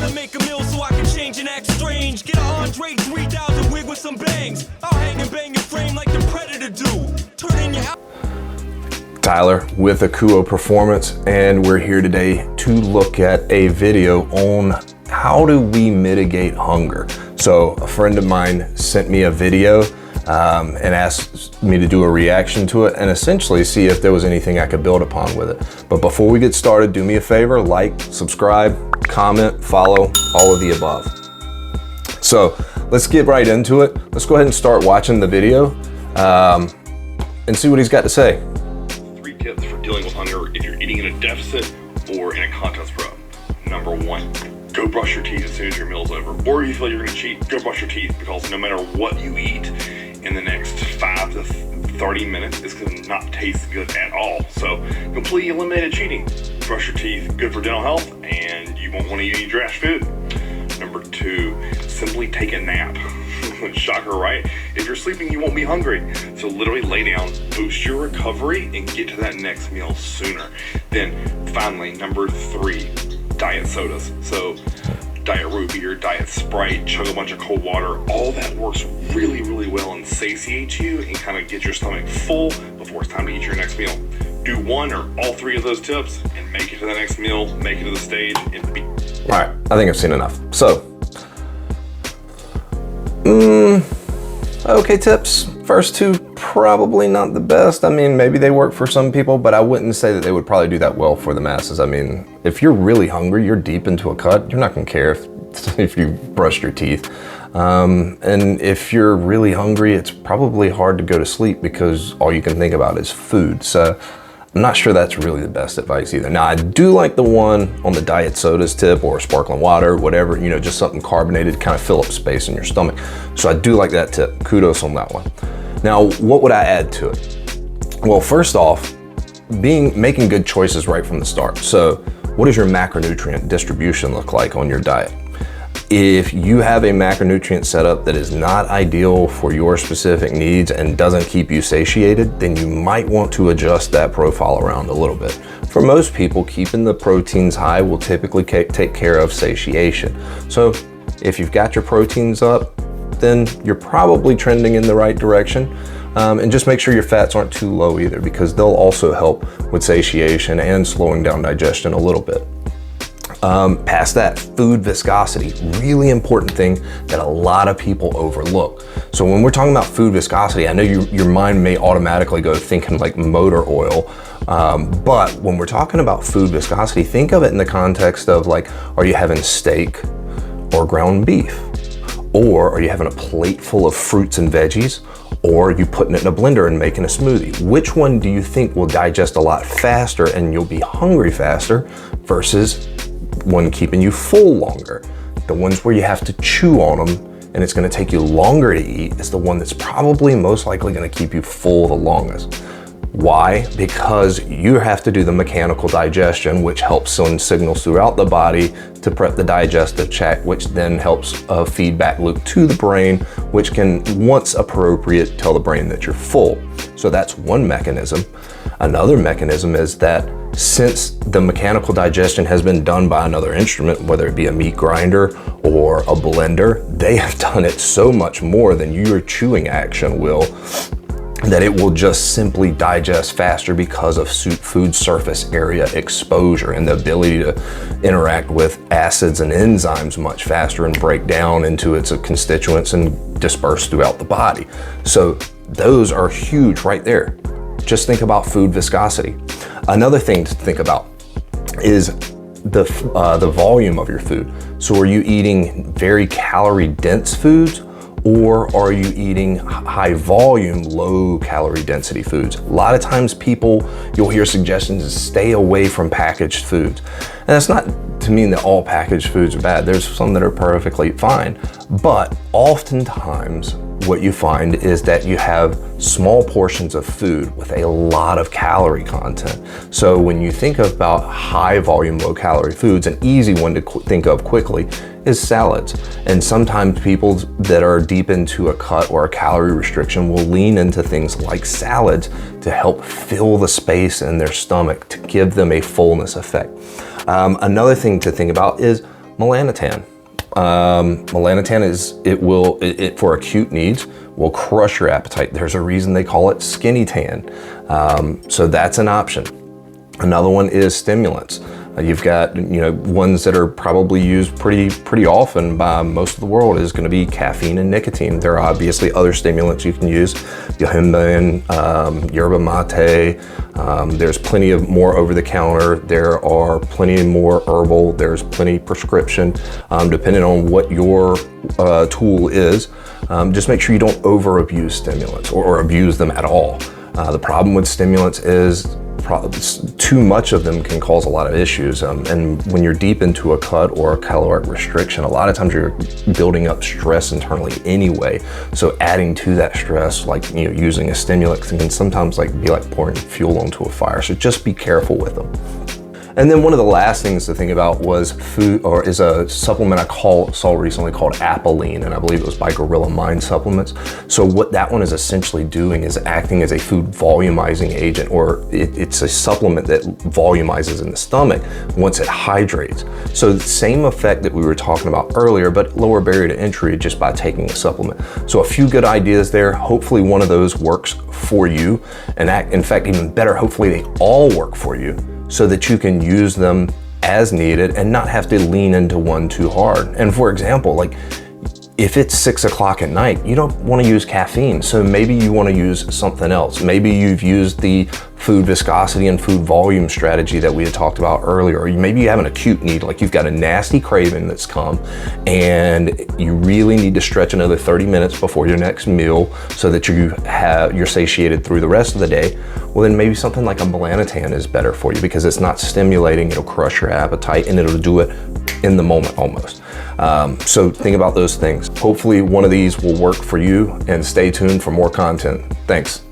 to make a meal so I can change and act strange. Get a Andre 3000 wig with some bangs. I'll hang and bang your frame like the Predator do. Turn in your Tyler with Akuo Performance, and we're here today to look at a video on how do we mitigate hunger. So a friend of mine sent me a video and asked me to do a reaction to it and essentially see if there was anything I could build upon with it. But before we get started, do me a favor, like, subscribe, comment, follow, all of the above. So let's get right into it. Let's go ahead and start watching the video and see what he's got to say. 3 tips for dealing with hunger if you're eating in a deficit or in a contest prep. Number 1, go brush your teeth as soon as your meal's over. Or if you feel you're gonna cheat, go brush your teeth, because no matter what you eat in the next 5 to 30 minutes, it's gonna not taste good at all. So completely eliminated cheating. Brush your teeth, good for dental health, and you won't wanna eat any trash food. Number 2, simply take a nap. Shocker, right? If you're sleeping, you won't be hungry. So literally lay down, boost your recovery, and get to that next meal sooner. Then finally, number 3, diet sodas. So diet root beer, diet Sprite, chug a bunch of cold water, all that works really, really well and satiates you and kind of get your stomach full before it's time to eat your next meal. Do 1 or all 3 of those tips and make it to the next meal, make it to the stage, and be. All right, I think I've seen enough. So, okay tips. First 2, probably not the best. I mean, maybe they work for some people, but I wouldn't say that they would probably do that well for the masses. I mean, if you're really hungry, you're deep into a cut, you're not gonna care if you brushed your teeth. And if you're really hungry, it's probably hard to go to sleep because all you can think about is food. So I'm not sure that's really the best advice either. Now, I do like the one on the diet sodas tip or sparkling water, whatever, you know, just something carbonated, kind of fill up space in your stomach. So I do like that tip. Kudos on that one. Now, what would I add to it? Well, first off, making good choices right from the start. So what does your macronutrient distribution look like on your diet? If you have a macronutrient setup that is not ideal for your specific needs and doesn't keep you satiated, then you might want to adjust that profile around a little bit. For most people, keeping the proteins high will typically take care of satiation. So if you've got your proteins up, then you're probably trending in the right direction. And just make sure your fats aren't too low either, because they'll also help with satiation and slowing down digestion a little bit. Past that, food viscosity, really important thing that a lot of people overlook. So when we're talking about food viscosity, I know your mind may automatically go thinking like motor oil, but when we're talking about food viscosity, think of it in the context of like, are you having steak or ground beef? Or are you having a plate full of fruits and veggies? Or are you putting it in a blender and making a smoothie? Which one do you think will digest a lot faster and you'll be hungry faster versus one keeping you full longer? The ones where you have to chew on them and it's gonna take you longer to eat is the one that's probably most likely gonna keep you full the longest. Why? Because you have to do the mechanical digestion, which helps send signals throughout the body to prep the digestive tract, which then helps a feedback loop to the brain, which can, once appropriate, tell the brain that you're full. So that's one mechanism. Another mechanism is that since the mechanical digestion has been done by another instrument, whether it be a meat grinder or a blender, they have done it so much more than your chewing action will, that it will just simply digest faster because of food surface area exposure and the ability to interact with acids and enzymes much faster and break down into its constituents and disperse throughout the body. So those are huge right there. Just think about food viscosity. Another thing to think about is the volume of your food. So are you eating very calorie dense foods, or are you eating high volume, low calorie density foods? A lot of times you'll hear suggestions to stay away from packaged foods. And that's not to mean that all packaged foods are bad. There's some that are perfectly fine. But oftentimes what you find is that you have small portions of food with a lot of calorie content. So when you think about high volume, low calorie foods, an easy one to think of quickly is salads. And sometimes people that are deep into a cut or a calorie restriction will lean into things like salads to help fill the space in their stomach, to give them a fullness effect. Another thing to think about is melanotan. Melanotan for acute needs will crush your appetite. There's a reason they call it skinny tan. So that's an option. Another one is stimulants. You've got, ones that are probably used pretty often by most of the world is going to be caffeine and nicotine. There are obviously other stimulants you can use, yohimbine, yerba mate. There's plenty of more over the counter. There are plenty more herbal. There's plenty prescription, depending on what your tool is. Just make sure you don't over abuse stimulants or abuse them at all. The problem with stimulants is too much of them can cause a lot of issues. And when you're deep into a cut or a caloric restriction, a lot of times you're building up stress internally anyway. So adding to that stress, like using a stimulant, can sometimes be like pouring fuel onto a fire. So just be careful with them. And then one of the last things to think about was is a supplement I saw recently called Apoline, and I believe it was by Gorilla Mind Supplements. So what that one is essentially doing is acting as a food volumizing agent, or it's a supplement that volumizes in the stomach once it hydrates. So the same effect that we were talking about earlier, but lower barrier to entry just by taking a supplement. So a few good ideas there. Hopefully one of those works for you, and in fact, even better, hopefully they all work for you, so that you can use them as needed and not have to lean into one too hard. And for example, if it's 6 o'clock at night, you don't want to use caffeine. So maybe you want to use something else. Maybe you've used the food viscosity and food volume strategy that we had talked about earlier. Or maybe you have an acute need, like you've got a nasty craving that's come and you really need to stretch another 30 minutes before your next meal so that you're satiated through the rest of the day. Well, then maybe something like a melanotan is better for you because it's not stimulating, it'll crush your appetite and it'll do it in the moment almost. So think about those things. Hopefully one of these will work for you, and stay tuned for more content. Thanks.